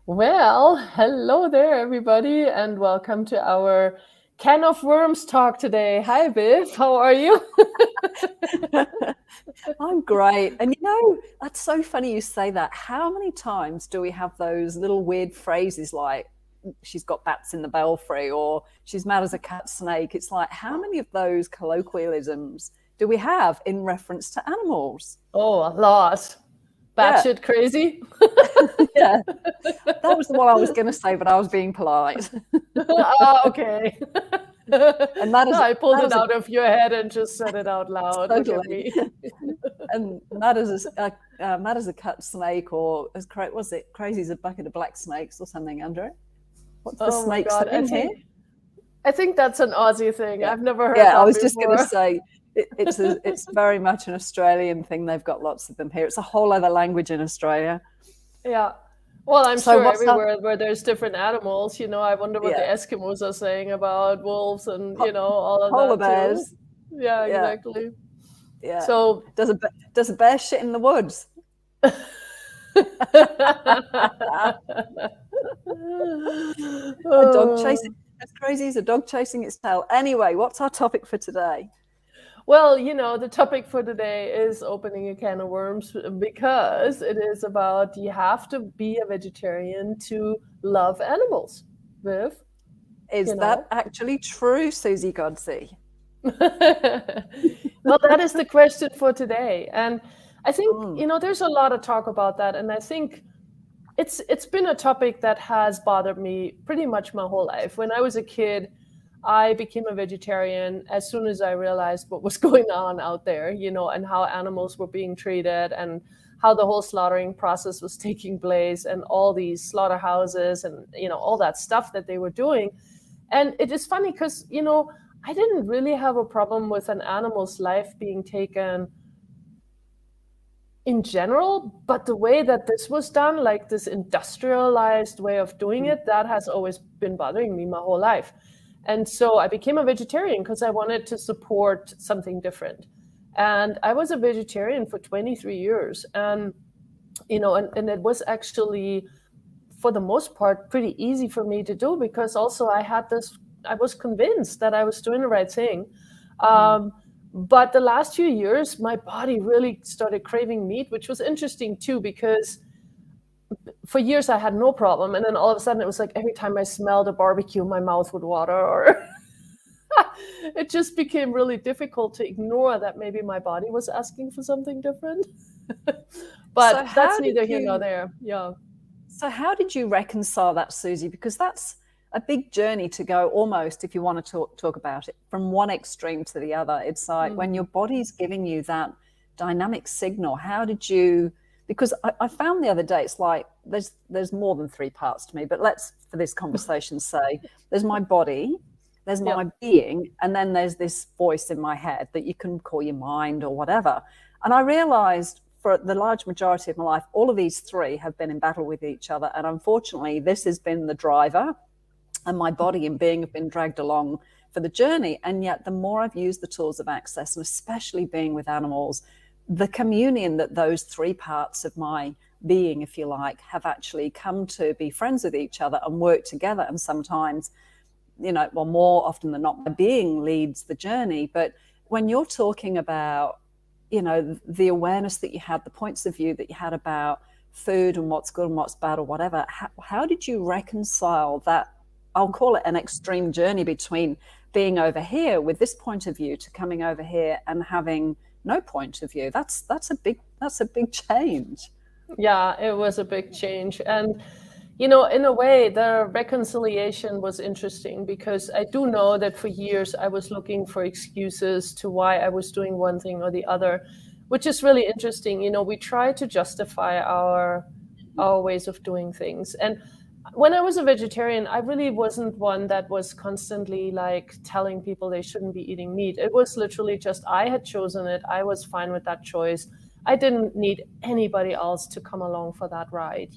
Well, hello there, everybody, and welcome to our Can of Worms talk today. Hi, Viv. How are you? I'm great. And that's so funny you say that. How many times do we have those little weird phrases like she's got bats in the belfry or she's mad as a cat snake? It's like, how many of those colloquialisms do we have in reference to animals? Oh, a lot. Yeah, Batshit crazy. yeah. That was the one I was going to say, but I was being polite. Ah, okay. And that is I pulled that it is a out of your head and just said it out loud. Look at totally. me. And mad as a cut snake, or was it crazy as a bucket of black snakes or something under it? What's the Oh my snake God. I saying here? think I think that's an Aussie thing. Yeah, I've never heard yeah. I that was just going to before. say it's very much an Australian thing. They've got lots of them here. It's a whole other language in Australia. Yeah. Well, I'm So sure what's up? everywhere where there's different animals, I wonder what the Yeah, Eskimos are saying about wolves and, po- all of polar that too. bears. Yeah, Yeah, exactly. yeah. So, Does a bear shit in the woods? A dog chasing Oh. as crazy as a dog chasing its tail. Anyway, what's our topic for today? Well, the topic for today is opening a can of worms because it is about you have to be a vegetarian to love animals, Viv, Is you that know. actually true, Susie Godsey? Well, that is the question for today. And I think, Mm, there's a lot of talk about that. And I think it's been a topic that has bothered me pretty much my whole life. When I was a kid, I became a vegetarian as soon as I realized what was going on out there, and how animals were being treated and how the whole slaughtering process was taking place and all these slaughterhouses and, all that stuff that they were doing. And it is funny because, I didn't really have a problem with an animal's life being taken in general, but the way that this was done, like this industrialized way of doing mm. it, that has always been bothering me my whole life. And so I became a vegetarian because I wanted to support something different. And I was a vegetarian for 23 years. And it was actually, for the most part, pretty easy for me to do because also I was convinced that I was doing the right thing. Mm. Um, but the last few years, my body really started craving meat, which was interesting too, because for years I had no problem. And then all of a sudden it was like every time I smelled a barbecue, my mouth would water, or it just became really difficult to ignore that maybe my body was asking for something different. So But that's how did neither here nor you there. Yeah. so how did you reconcile that, Susie? Because that's a big journey to go almost, if you want to talk about it, from one extreme to the other. It's like when your Mhm. body's giving you that dynamic signal, how did you because I found the other day it's like there's more than three parts to me, but let's for this conversation say there's my body, there's Yeah. my being, and then there's this voice in my head that you can call your mind or whatever. And I realized for the large majority of my life, all of these three have been in battle with each other. And unfortunately, this has been the driver, and my body and being have been dragged along for the journey. And yet, the more I've used the tools of access, and especially being with animals, the communion that those three parts of my being, if you like, have actually come to be friends with each other and work together. And sometimes, well, more often than not, my being leads the journey. But when you're talking about, the awareness that you had, the points of view that you had about food and what's good and what's bad or whatever, how did you reconcile that? I'll call it an extreme journey between being over here with this point of view to coming over here and having no point of view. That's a big change. Yeah, it was a big change. And, in a way, the reconciliation was interesting because I do know that for years I was looking for excuses to why I was doing one thing or the other, which is really interesting. We try to justify our ways of doing things. And when I was a vegetarian, I really wasn't one that was constantly like telling people they shouldn't be eating meat. It was literally just I had chosen it. I was fine with that choice. I didn't need anybody else to come along for that ride.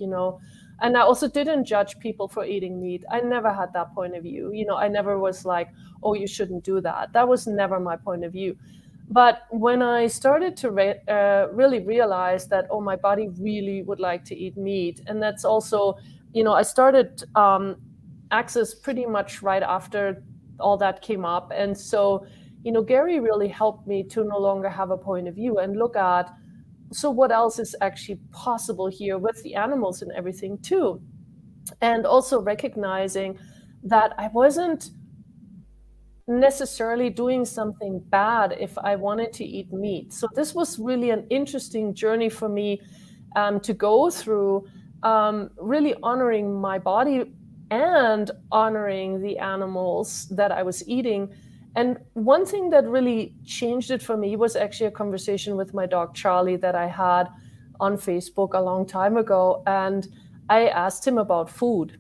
And I also didn't judge people for eating meat. I never had that point of view. I never was like, oh, you shouldn't do that. That was never my point of view. But when I started to really realize that, oh, my body really would like to eat meat, and that's also, I started Access pretty much right after all that came up. And so, Gary really helped me to no longer have a point of view and look at, so what else is actually possible here with the animals and everything too. And also recognizing that I wasn't necessarily doing something bad if I wanted to eat meat. So this was really an interesting journey for me to go through, really honoring my body and honoring the animals that I was eating. And one thing that really changed it for me was actually a conversation with my dog Charlie that I had on Facebook a long time ago. And I asked him about food.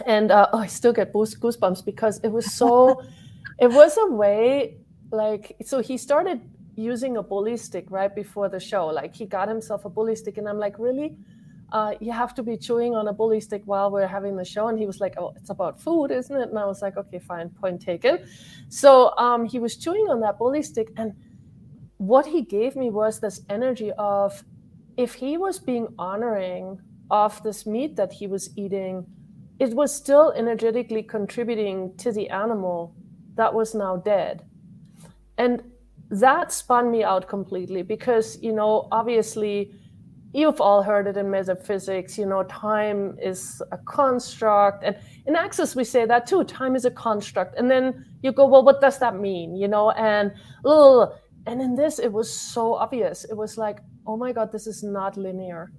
And I still get goosebumps because it was so, it was a way, like, so he started using a bully stick right before the show. Like, he got himself a bully stick, and I'm like, really? You have to be chewing on a bully stick while we're having the show? And he was like, oh, it's about food, isn't it? And I was like, okay, fine, point taken. So he was chewing on that bully stick, and what he gave me was this energy of, if he was being honoring of this meat that he was eating, it was still energetically contributing to the animal that was now dead. And that spun me out completely because, obviously, you've all heard it in metaphysics, time is a construct. And in Access, we say that too, time is a construct. And then you go, well, what does that mean? And in this, it was so obvious. It was like, oh my God, this is not linear.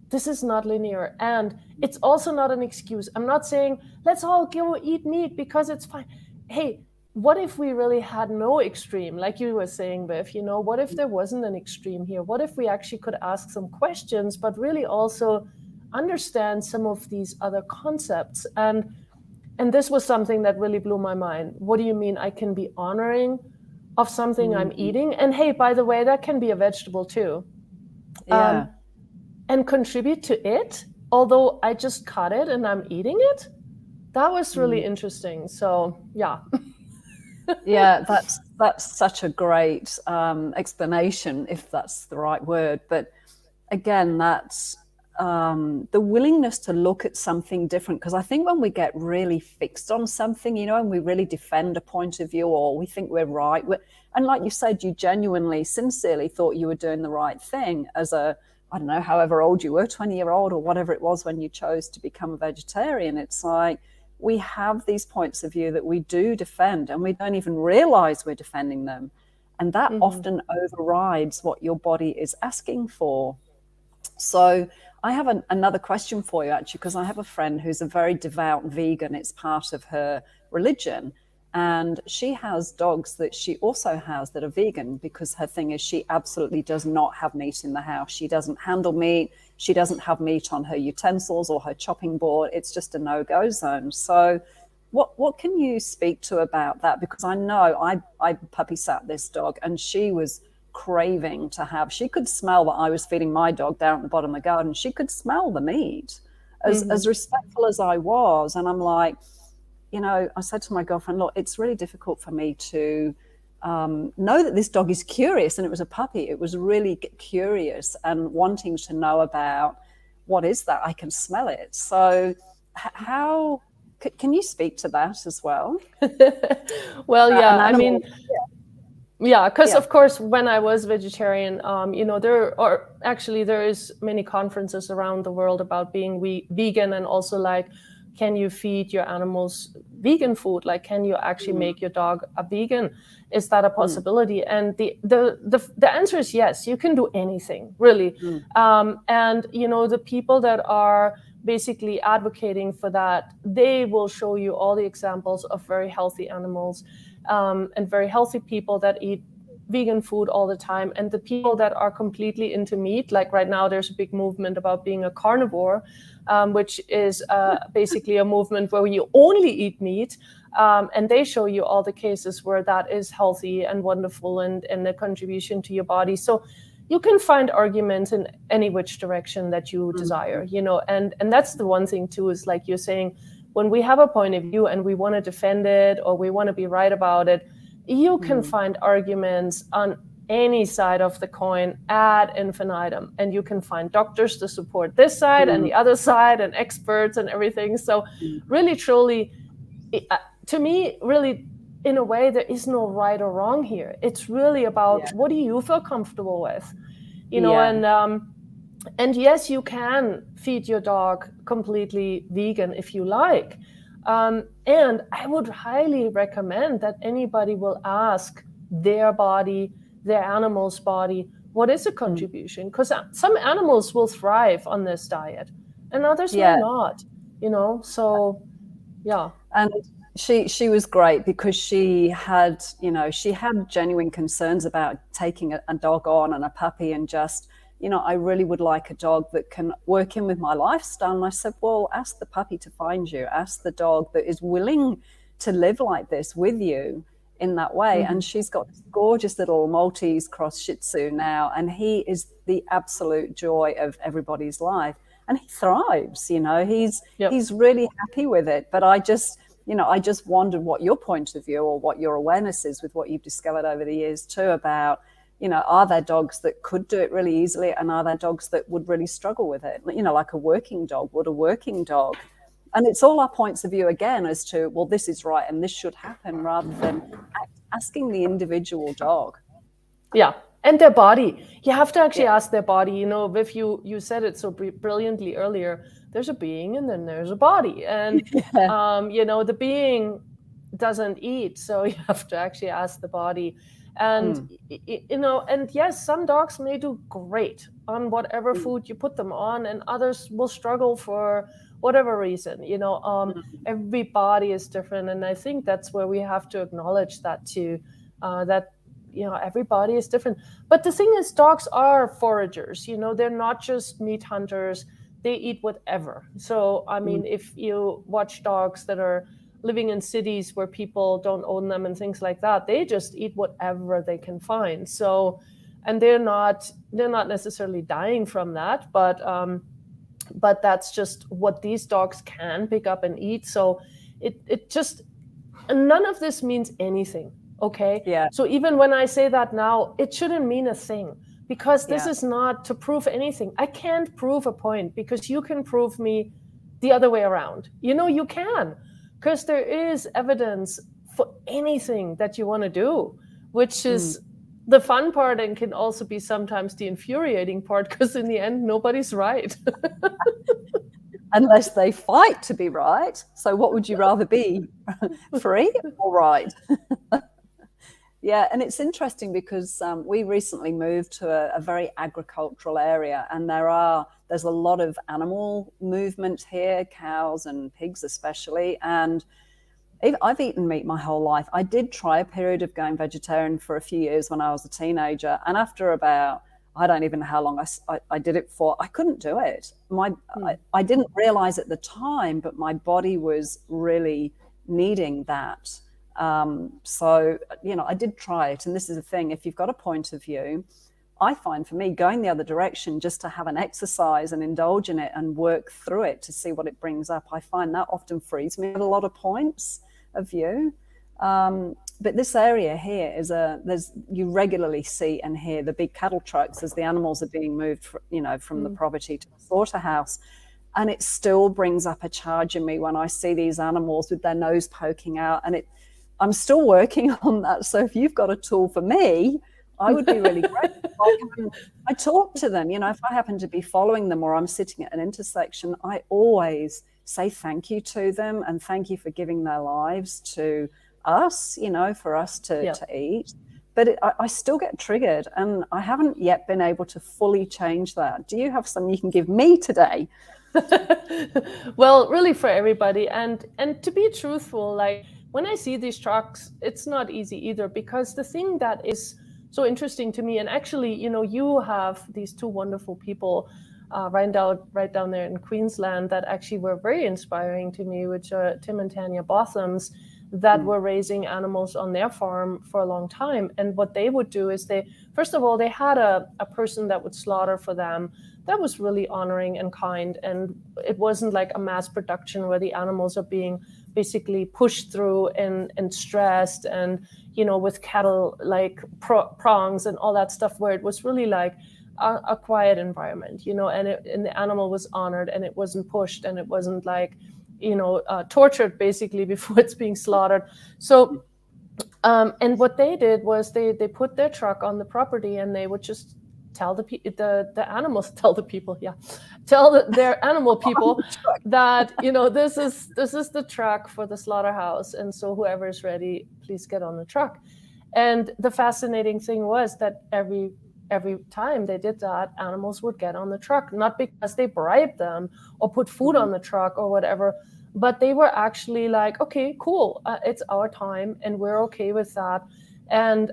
This is not linear. And it's also not an excuse. I'm not saying, let's all go eat meat because it's fine. Hey, what if we really had no extreme, like you were saying, Viv, what if there wasn't an extreme here? What if we actually could ask some questions, but really also understand some of these other concepts? And this was something that really blew my mind. What do you mean I can be honoring of something I'm eating? And hey, by the way, that can be a vegetable too. Yeah. And contribute to it, although I just cut it and I'm eating it. That was really interesting. So, yeah. Yeah, that's such a great explanation, if that's the right word. But again, that's the willingness to look at something different. Because I think when we get really fixed on something, and we really defend a point of view, or we think we're right, and like you said, you genuinely, sincerely thought you were doing the right thing as a, I don't know, however old you were, 20-year-old or whatever it was when you chose to become a vegetarian. It's like, we have these points of view that we do defend, and we don't even realize we're defending them. And that often overrides what your body is asking for. So I have another question for you, actually, because I have a friend who's a very devout vegan. It's part of her religion. And she has dogs that she also has that are vegan, because her thing is she absolutely does not have meat in the house. She doesn't handle meat. She doesn't have meat on her utensils or her chopping board. It's just a no-go zone. So what can you speak to about that? Because I know I puppy sat this dog, and she was craving to have, she could smell that I was feeding my dog down at the bottom of the garden. She could smell the meat, as respectful as I was. And I'm like, I said to my girlfriend, look, it's really difficult for me to know that this dog is curious, and it was a puppy. It was really curious and wanting to know about, what is that? I can smell it. So how can you speak to that as well? Well, yeah, I mean, yeah, because of course, when I was vegetarian, there is many conferences around the world about being vegan, and also like, can you feed your animals vegan food? Like, can you actually make your dog a vegan? Is that a possibility? And the answer is yes. You can do anything, really. And the people that are basically advocating for that, they will show you all the examples of very healthy animals, and very healthy people that eat vegan food all the time. And the people that are completely into meat, like right now there's a big movement about being a carnivore, which is basically a movement where you only eat meat, and they show you all the cases where that is healthy and wonderful and a contribution to your body. So you can find arguments in any which direction that you desire, and that's the one thing too, is like you're saying, when we have a point of view and we want to defend it or we want to be right about it, you can find arguments on any side of the coin ad infinitum, and you can find doctors to support this side and the other side and experts and everything. So really, truly, to me, really, in a way, there is no right or wrong here. It's really about what do you feel comfortable with, you know. And yes, you can feed your dog completely vegan if you like. And I would highly recommend that anybody will ask their body, their animal's body, what is a contribution? Because some animals will thrive on this diet and others will not, you know. So yeah. And she was great because she had genuine concerns about taking a dog on and a puppy, and just, you know, I really would like a dog that can work in with my lifestyle. And I said, well, ask the puppy to find you, ask the dog that is willing to live like this with you in that way. And she's got this gorgeous little Maltese cross Shih Tzu now, and he is the absolute joy of everybody's life, and he thrives, you know. He's really happy with it. But I just wondered what your point of view or what your awareness is with what you've discovered over the years too about, you know, are there dogs that could do it really easily, and are there dogs that would really struggle with it? You know, like a working dog, would a working dog? And it's all our points of view again as to, well, this is right and this should happen, rather than asking the individual dog. Yeah, and their body. You have to actually ask their body. You know, Viv, you said it so brilliantly earlier. There's a being and then there's a body. And, you know, the being doesn't eat. So you have to actually ask the body. And, you know, and yes, some dogs may do great on whatever food you put them on, and others will struggle for whatever reason, you know. Every body is different. And I think that's where we have to acknowledge that too, that, you know, every body is different. But the thing is, dogs are foragers, you know, they're not just meat hunters. They eat whatever. So, I mean, if you watch dogs that are living in cities where people don't own them and things like that, they just eat whatever they can find. So, and they're not necessarily dying from that, but that's just what these dogs can pick up and eat. So it just, none of this means anything. Okay. Yeah. So even when I say that now, it shouldn't mean a thing, because this is not to prove anything. I can't prove a point, because you can prove me the other way around. You know, you can. Because there is evidence for anything that you want to do, which is the fun part, and can also be sometimes the infuriating part, because in the end, nobody's right. Unless they fight to be right. So what would you rather be, free or right? Yeah, and it's interesting because we recently moved to a very agricultural area, and there's a lot of animal movement here, cows and pigs especially. And I've eaten meat my whole life. I did try a period of going vegetarian for a few years when I was a teenager, and after about, I don't even know how long I did it for, I couldn't do it. I didn't realize at the time, but my body was really needing that. So, you know, I did try it. And this is the thing, if you've got a point of view, I find for me going the other direction, just to have an exercise and indulge in it and work through it to see what it brings up, I find that often frees me at a lot of points of view. But this area here you regularly see and hear the big cattle trucks as the animals are being moved, from the property to the slaughterhouse. And it still brings up a charge in me when I see these animals with their nose poking out, and I'm still working on that. So if you've got a tool for me, I would be really grateful. I talk to them, you know, if I happen to be following them or I'm sitting at an intersection, I always say thank you to them, and thank you for giving their lives to us, you know, for us to eat. But I still get triggered, and I haven't yet been able to fully change that. Do you have something you can give me today? Well, really for everybody. And to be truthful, like, when I see these trucks, it's not easy either, because the thing that is so interesting to me, and actually, you know, you have these two wonderful people right down there in Queensland that actually were very inspiring to me, which are Tim and Tanya Bothams, that were raising animals on their farm for a long time. And what they would do is first of all, they had a person that would slaughter for them. that was really honoring and kind. And it wasn't like a mass production where the animals are being basically pushed through and stressed, and, you know, with cattle like prongs and all that stuff, where it was really like a quiet environment, you know, and the animal was honored, and it wasn't pushed, and it wasn't like, you know, tortured basically before it's being slaughtered. So and what they did was they put their truck on the property, and they would just tell the animals, tell their animal people that, you know, this is the truck for the slaughterhouse, and so whoever is ready, please get on the truck. And the fascinating thing was that every time they did that, animals would get on the truck, not because they bribed them or put food on the truck or whatever, but they were actually like, okay, cool, it's our time, and we're okay with that. And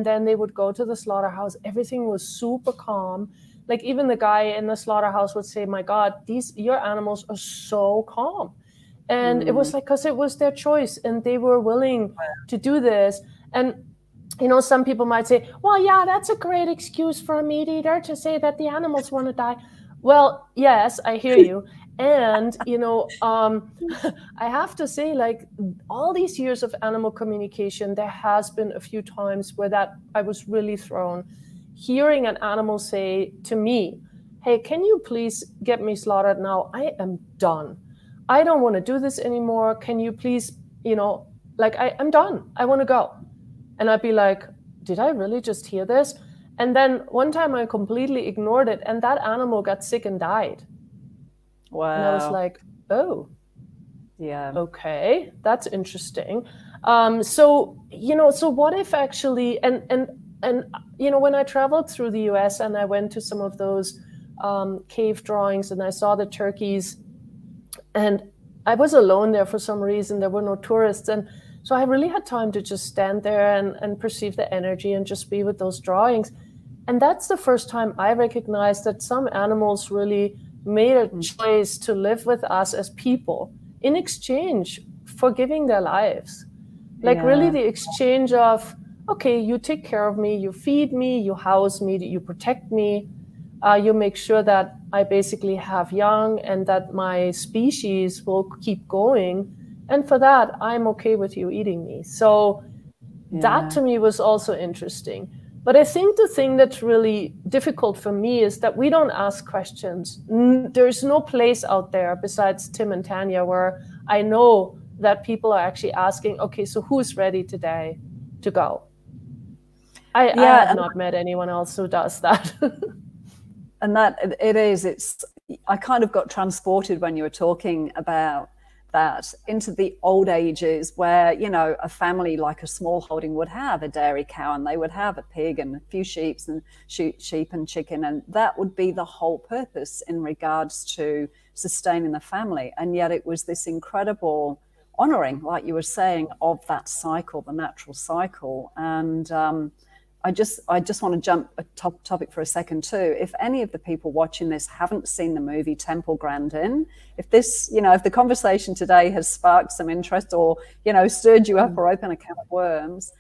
then they would go to the slaughterhouse. Everything was super calm. Like even the guy in the slaughterhouse would say, "My God, your animals are so calm." And it was like, because it was their choice, and they were willing to do this. And you know, some people might say, "Well, yeah, that's a great excuse for a meat eater to say that the animals want to die." Well, yes, I hear you. And, you know, I have to say, like, all these years of animal communication, there has been a few times where that I was really thrown. Hearing an animal say to me, "Hey, can you please get me slaughtered now? I am done. I don't want to do this anymore. Can you please, you know, like, I'm done. I want to go." And I'd be like, did I really just hear this? And then one time I completely ignored it, and that animal got sick and died. Wow. And I was like, oh, yeah, okay, that's interesting. So, you know, so what if actually, and you know, when I traveled through the US and I went to some of those cave drawings, and I saw the turkeys, and I was alone there for some reason, there were no tourists. And so I really had time to just stand there and perceive the energy and just be with those drawings. And that's the first time I recognized that some animals really made a choice to live with us as people in exchange for giving their lives. Like really the exchange of, okay, you take care of me, you feed me, you house me, you protect me, you make sure that I basically have young and that my species will keep going. And for that, I'm okay with you eating me. So that to me was also interesting. But I think the thing that's really difficult for me is that we don't ask questions. There's no place out there besides Tim and Tanya where I know that people are actually asking, okay, so who's ready today to go? I have not met anyone else who does that. And that it's, I kind of got transported when you were talking about that into the old ages where, you know, a family like a small holding would have a dairy cow, and they would have a pig and a few sheep and chicken, and that would be the whole purpose in regards to sustaining the family. And yet it was this incredible honoring, like you were saying, of that cycle, the natural cycle. And I just want to jump a topic for a second too. If any of the people watching this haven't seen the movie Temple Grandin, if this, you know, if the conversation today has sparked some interest or, you know, stirred you up or opened a can of worms,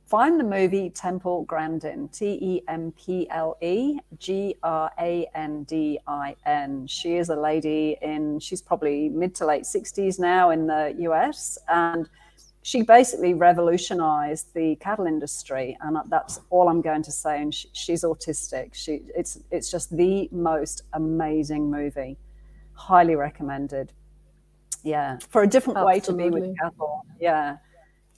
find the movie Temple Grandin, TempleGrandin. She is a lady she's probably mid to late 60s now in the US, and she basically revolutionized the cattle industry, and that's all I'm going to say. And she's autistic. It's just the most amazing movie. Highly recommended. Yeah, for a different way to be with cattle. Yeah.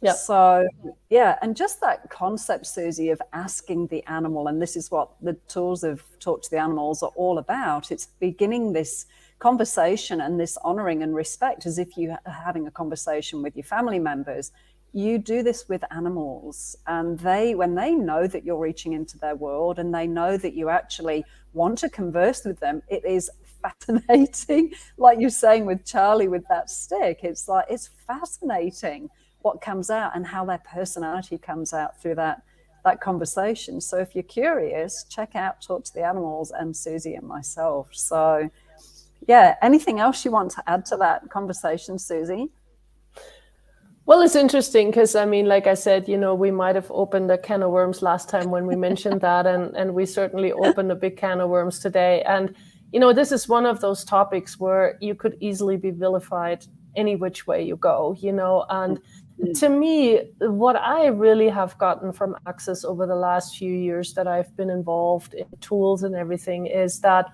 Yep. So, yeah, and just that concept, Susie, of asking the animal, and this is what the tools of Talk to the Animals are all about. It's beginning this conversation and this honoring and respect as if you are having a conversation with your family members. You do this with animals, and when they know that you're reaching into their world and they know that you actually want to converse with them, it is fascinating. Like you're saying with Charlie with that stick, it's like, it's fascinating what comes out and how their personality comes out through that conversation. So if you're curious, check out Talk to the Animals and Susie and myself. So yeah, anything else you want to add to that conversation, Susie? Well, it's interesting because, I mean, like I said, we might have opened a can of worms last time when we mentioned that, and we certainly opened a big can of worms today. And, this is one of those topics where you could easily be vilified any which way you go, and to me, what I really have gotten from Access over the last few years that I've been involved in tools and everything is that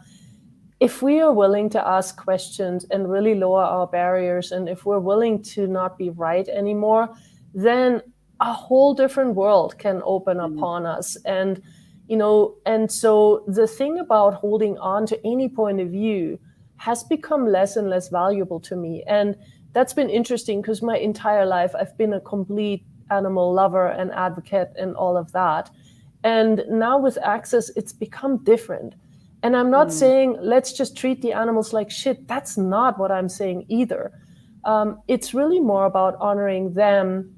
if we are willing to ask questions and really lower our barriers, and if we're willing to not be right anymore, then a whole different world can open upon us. And, and so the thing about holding on to any point of view has become less and less valuable to me. And that's been interesting because my entire life I've been a complete animal lover and advocate and all of that. And now with Access, it's become different. And I'm not saying let's just treat the animals like shit. That's not what I'm saying either. It's really more about honoring them,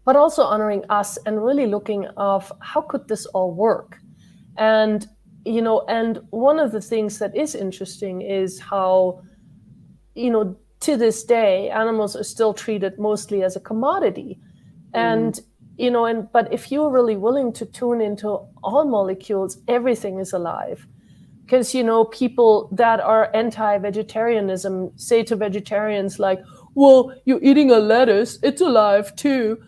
but also honoring us and really looking of how could this all work? And, and one of the things that is interesting is how, to this day, animals are still treated mostly as a commodity. And, but if you're really willing to tune into all molecules, everything is alive. Because, people that are anti-vegetarianism say to vegetarians like, well, you're eating a lettuce, it's alive too.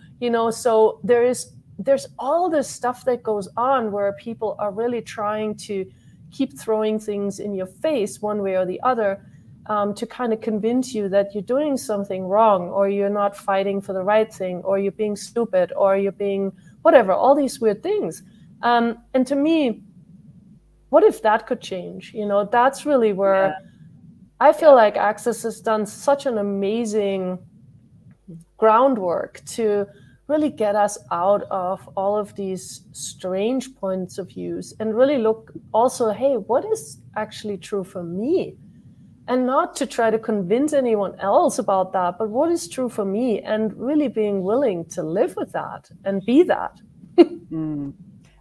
So there's all this stuff that goes on where people are really trying to keep throwing things in your face one way or the other to kind of convince you that you're doing something wrong, or you're not fighting for the right thing, or you're being stupid, or you're being whatever, all these weird things. And to me, what if that could change? That's really where I feel like Access has done such an amazing groundwork to really get us out of all of these strange points of views and really look also, hey, what is actually true for me? And not to try to convince anyone else about that, but what is true for me, and really being willing to live with that and be that.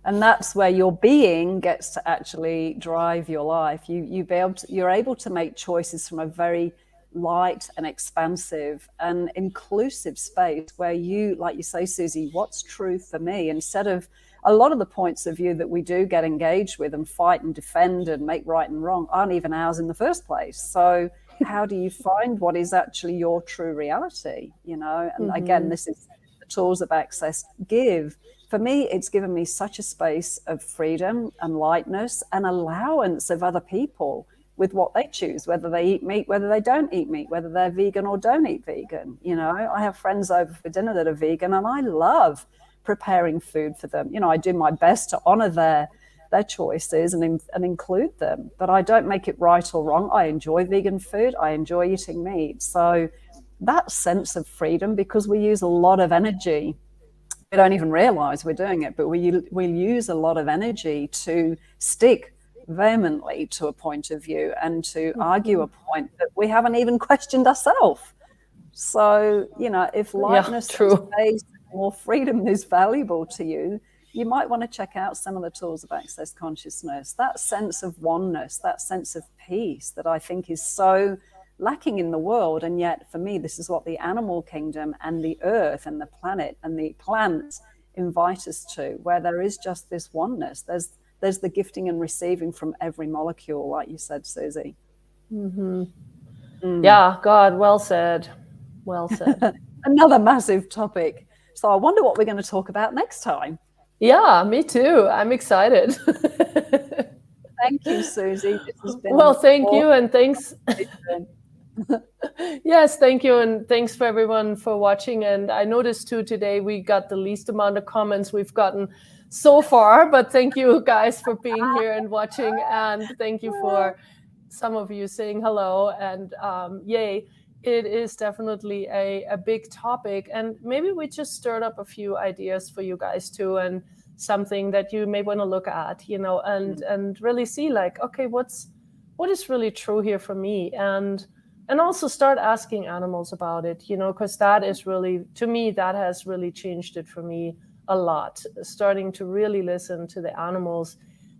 And that's where your being gets to actually drive your life. You're able to make choices from a very light and expansive and inclusive space where you, like you say, Susie, what's true for me, instead of a lot of the points of view that we do get engaged with and fight and defend and make right and wrong aren't even ours in the first place. So how do you find what is actually your true reality? And again, this is the tools of Access give. For me, it's given me such a space of freedom and lightness and allowance of other people with what they choose, whether they eat meat, whether they don't eat meat, whether they're vegan or don't eat vegan. I have friends over for dinner that are vegan, and I love preparing food for them. I do my best to honor their choices and include them, but I don't make it right or wrong. I enjoy vegan food. I enjoy eating meat. So that sense of freedom, because we use a lot of energy, we don't even realize we're doing it, but we use a lot of energy to stick vehemently to a point of view and to argue a point that we haven't even questioned ourselves. So, if lightness, space, more freedom is valuable to you, you might want to check out some of the tools of Access Consciousness. That sense of oneness, that sense of peace that I think is so lacking in the world. And yet for me, this is what the animal kingdom and the earth and the planet and the plants invite us to, where there is just this oneness. There's the gifting and receiving from every molecule, like you said, Susie. Yeah, God, well said. Another massive topic. So I wonder what we're going to talk about next time. Yeah, me too. I'm excited. Thank you, Susie. This has been thank you, and thanks. Yes, thank you, and thanks for everyone for watching. And I noticed too today we got the least amount of comments we've gotten so far, but thank you guys for being here and watching, and thank you for some of you saying hello, and yay. It is definitely a big topic, and maybe we just stirred up a few ideas for you guys too, and something that you may want to look at, and really see like, okay, what is really true here for me, and also start asking animals about it, because that is really, to me, that has really changed it for me a lot. Starting to really listen to the animals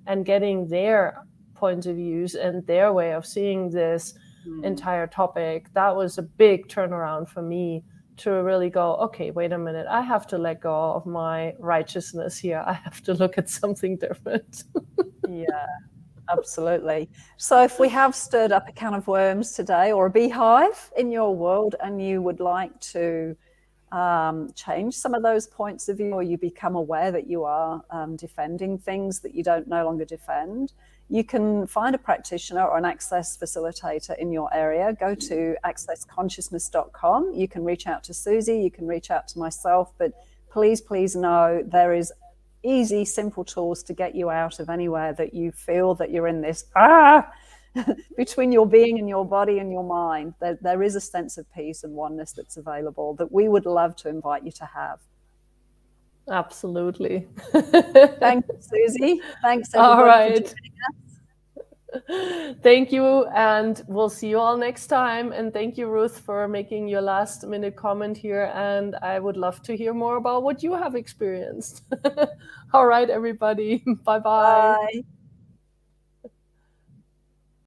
and getting their points of views and their way of seeing this entire topic. That was a big turnaround for me to really go, okay, wait a minute, I have to let go of my righteousness here. I have to look at something different. Yeah, absolutely. So if we have stirred up a can of worms today or a beehive in your world and you would like to change some of those points of view, or you become aware that you are defending things that you don't no longer defend, you can find a practitioner or an access facilitator in your area. Go to accessconsciousness.com. You can reach out to Susie, you can reach out to myself, but please know there is easy, simple tools to get you out of anywhere that you feel that you're in this between your being and your body and your mind. There is a sense of peace and oneness that's available that we would love to invite you to have. Absolutely. Thank you, Susie. Thanks, everybody. All right. Thank you, and we'll see you all next time. And thank you, Ruth, for making your last minute comment here. And I would love to hear more about what you have experienced. All right, everybody. Bye-bye. Bye.